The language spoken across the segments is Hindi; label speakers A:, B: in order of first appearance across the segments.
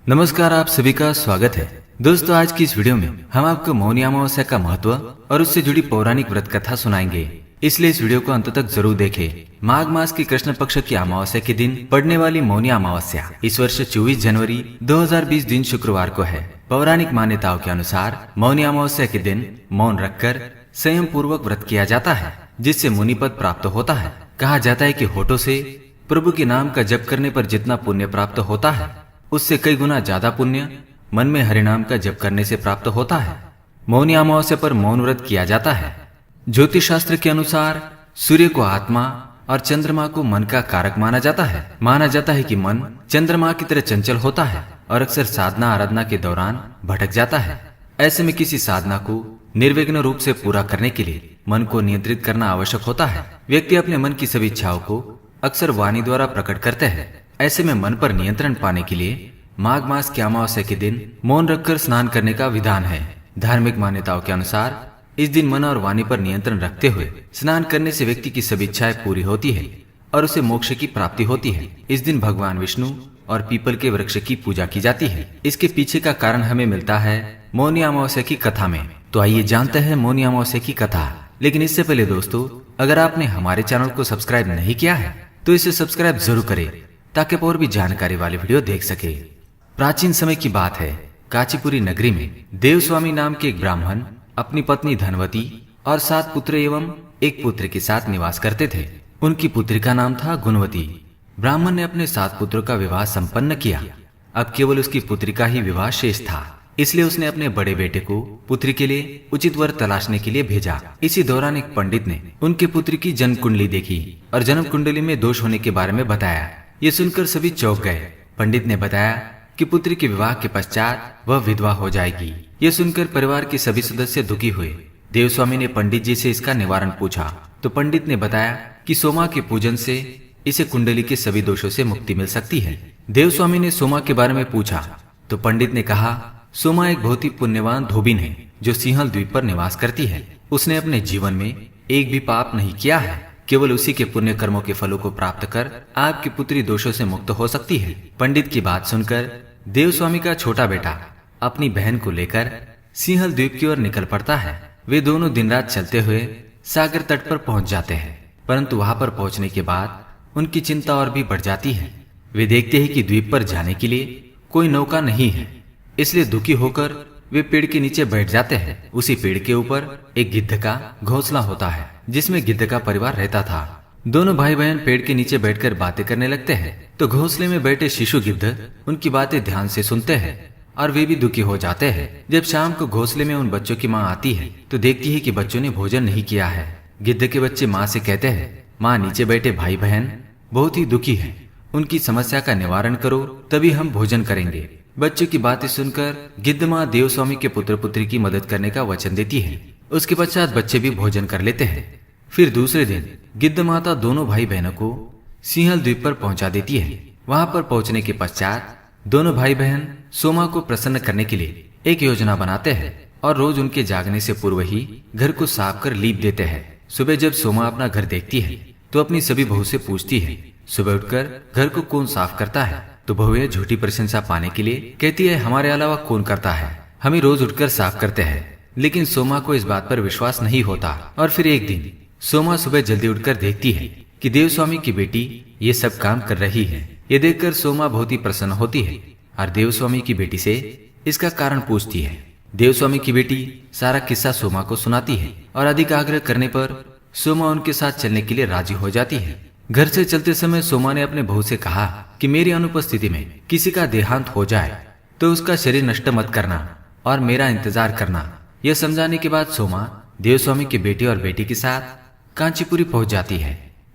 A: नमस्कार, आप सभी का स्वागत है। दोस्तों, आज की इस वीडियो में हम आपको मौनी अमावस्या का महत्व और उससे जुड़ी पौराणिक व्रत कथा सुनाएंगे, इसलिए इस वीडियो को अंत तक जरूर देखें। माघ मास की कृष्ण पक्ष की अमावस्या के दिन पड़ने वाली मौनी अमावस्या इस वर्ष 24 जनवरी 2020 दिन शुक्रवार को है। पौराणिक मान्यताओं के अनुसार मौनी अमावस्या के दिन मौन रखकर संयम पूर्वक व्रत किया जाता है, जिससे मुनि पद प्राप्त होता है। कहा जाता है कि होठों से प्रभु के नाम का जप करने पर जितना पुण्य प्राप्त होता है, उससे कई गुना ज्यादा पुण्य मन में हरिनाम का जप करने से प्राप्त होता है। मौनी अमावस्या पर मौन व्रत किया जाता है। ज्योतिष शास्त्र के अनुसार सूर्य को आत्मा और चंद्रमा को मन का कारक माना जाता है। माना जाता है कि मन चंद्रमा की तरह चंचल होता है और अक्सर साधना आराधना के दौरान भटक जाता है। ऐसे में किसी साधना को निर्विघ्न रूप से पूरा करने के लिए मन को नियंत्रित करना आवश्यक होता है। व्यक्ति अपने मन की सभी इच्छाओं को अक्सर वाणी द्वारा प्रकट करते हैं। ऐसे में मन पर नियंत्रण पाने के लिए माघ मास की अमावस्या के दिन मौन रखकर स्नान करने का विधान है। धार्मिक मान्यताओं के अनुसार इस दिन मन और वाणी पर नियंत्रण रखते हुए स्नान करने से व्यक्ति की सभी इच्छाएं पूरी होती है और उसे मोक्ष की प्राप्ति होती है। इस दिन भगवान विष्णु और पीपल के वृक्ष की पूजा की जाती है। इसके पीछे का कारण हमें मिलता है मौनी अमावस्या की कथा में। तो आइए जानते हैं मौनी अमावस्या की कथा। लेकिन इससे पहले दोस्तों, अगर आपने हमारे चैनल को सब्सक्राइब नहीं किया है तो इसे सब्सक्राइब जरूर करें, ताकि आप और भी जानकारी वाली वीडियो देख सके। प्राचीन समय की बात है। कांचीपुरी नगरी में देवस्वामी नाम के एक ब्राह्मण अपनी पत्नी धनवती और 7 पुत्र एवं एक पुत्र के साथ निवास करते थे। उनकी पुत्री का नाम था गुणवती। ब्राह्मण ने अपने 7 पुत्रों का विवाह संपन्न किया। अब केवल उसकी पुत्री का ही विवाह शेष था, इसलिए उसने अपने बड़े बेटे को पुत्री के लिए उचित वर तलाशने के लिए भेजा। इसी दौरान एक पंडित ने उनके पुत्री की जन्म कुंडली देखी और जन्म कुंडली में दोष होने के बारे में बताया। ये सुनकर सभी चौंक गए। पंडित ने बताया कि पुत्री के विवाह के पश्चात वह विधवा हो जाएगी। ये सुनकर परिवार के सभी सदस्य दुखी हुए। देवस्वामी ने पंडित जी से इसका निवारण पूछा तो पंडित ने बताया कि सोमा के पूजन से इसे कुंडली के सभी दोषों से मुक्ति मिल सकती है। देवस्वामी ने सोमा के बारे में पूछा तो पंडित ने कहा, सोमा एक बहुत ही पुण्यवान धोबिन है जो सिंहल द्वीप पर निवास करती है। उसने अपने जीवन में एक भी पाप नहीं किया है। केवल उसी के पुण्य कर्मों के फलों को प्राप्त कर आपकी पुत्री दोषों से मुक्त हो सकती है। पंडित की बात सुनकर देवस्वामी का छोटा बेटा अपनी बहन को लेकर सिंहल द्वीप की ओर निकल पड़ता है। वे दोनों दिन रात चलते हुए सागर तट पर पहुंच जाते हैं, परंतु वहां पर पहुंचने के बाद उनकी चिंता और भी बढ़ जाती है। वे देखते हैं कि द्वीप पर जाने के लिए कोई नौका नहीं है, इसलिए दुखी होकर वे पेड़ के नीचे बैठ जाते हैं। उसी पेड़ के ऊपर एक गिद्ध का घोंसला होता है, जिसमें गिद्ध का परिवार रहता था। दोनों भाई बहन पेड़ के नीचे बैठकर बातें करने लगते हैं, तो घोंसले में बैठे शिशु गिद्ध उनकी बातें ध्यान से सुनते हैं और वे भी दुखी हो जाते हैं। जब शाम को घोंसले में उन बच्चों की माँ आती है तो देखती है कि बच्चों ने भोजन नहीं किया है। गिद्ध के बच्चे माँ से कहते हैं, माँ, नीचे बैठे भाई बहन बहुत ही दुखी हैं, उनकी समस्या का निवारण करो, तभी हम भोजन करेंगे। बच्चों की बातें सुनकर गिद्ध माँ देवस्वामी के पुत्र पुत्री की मदद करने का वचन देती है। उसके पश्चात बच्चे भी भोजन कर लेते हैं। फिर दूसरे दिन गिद्ध माता दोनों भाई बहनों को सिंहल द्वीप पर पहुंचा देती है। वहां पर पहुंचने के पश्चात दोनों भाई बहन सोमा को प्रसन्न करने के लिए एक योजना बनाते हैं और रोज उनके जागने से पूर्व ही घर को साफ कर लीप देते हैं। सुबह जब सोमा अपना घर देखती है तो अपनी सभी बहू से पूछती है, सुबह उठकर घर को कौन साफ करता है? तो बहुएं झूठी प्रशंसा पाने के लिए कहती है, हमारे अलावा कौन करता है, हम ही रोज उठकर साफ करते हैं। लेकिन सोमा को इस बात पर विश्वास नहीं होता और फिर एक दिन सोमा सुबह जल्दी उठकर देखती है कि देवस्वामी की बेटी ये सब काम कर रही है। ये देखकर सोमा बहुत ही प्रसन्न होती है और देवस्वामी की बेटी से इसका कारण पूछती है। देवस्वामी की बेटी सारा किस्सा सोमा को सुनाती है और अधिक आग्रह करने पर सोमा उनके साथ चलने के लिए राजी हो जाती है। घर से चलते समय सोमा ने अपने बहू से कहा कि मेरी अनुपस्थिति में किसी का देहांत हो जाए तो उसका शरीर नष्ट मत करना और मेरा इंतजार करना। यह समझाने के बाद सोमा देवस्वामी के बेटे और बेटी के साथ कांचीपुरी पहुंच जाती है।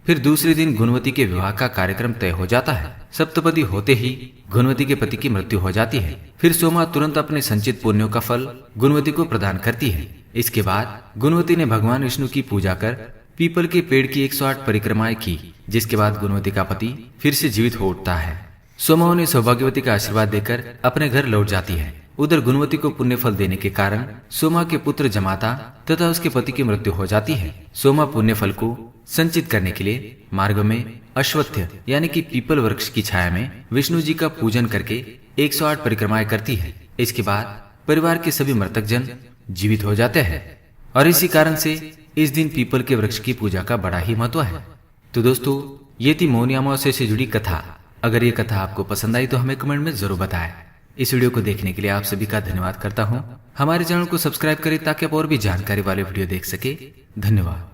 A: फिर दूसरे दिन गुणवती के विवाह का कार्यक्रम तय हो जाता है। सप्तपदी होते ही गुणवती के पति की मृत्यु हो जाती है। फिर सोमा तुरंत अपने संचित पुण्यों का फल गुणवती को प्रदान करती है। इसके बाद गुणवती ने भगवान विष्णु की पूजा कर पीपल के पेड़ की 108 परिक्रमाएं की, जिसके बाद गुणवती का पति फिर से जीवित हो उठता है। सोमा उन्हें सौभाग्यवती का आशीर्वाद देकर अपने घर लौट जाती है। उधर गुणवती को पुण्य फल देने के कारण सोमा के पुत्र जमाता तथा उसके पति की मृत्यु हो जाती है। सोमा पुण्य फल को संचित करने के लिए मार्ग में अश्वत्थ यानी कि पीपल वृक्ष की छाया में विष्णु जी का पूजन करके 108 परिक्रमाएं करती है। इसके बाद परिवार के सभी मृतक जन जीवित हो जाते हैं और इसी कारण से इस दिन पीपल के वृक्ष की पूजा का बड़ा ही महत्व है। तो दोस्तों, ये थी मौनी अमावस्या से जुड़ी कथा। अगर ये कथा आपको पसंद आई तो हमें कमेंट में जरूर बताएं। इस वीडियो को देखने के लिए आप सभी का धन्यवाद करता हूँ। हमारे चैनल को सब्सक्राइब करें ताकि आप और भी जानकारी वाले वीडियो देख सके। धन्यवाद।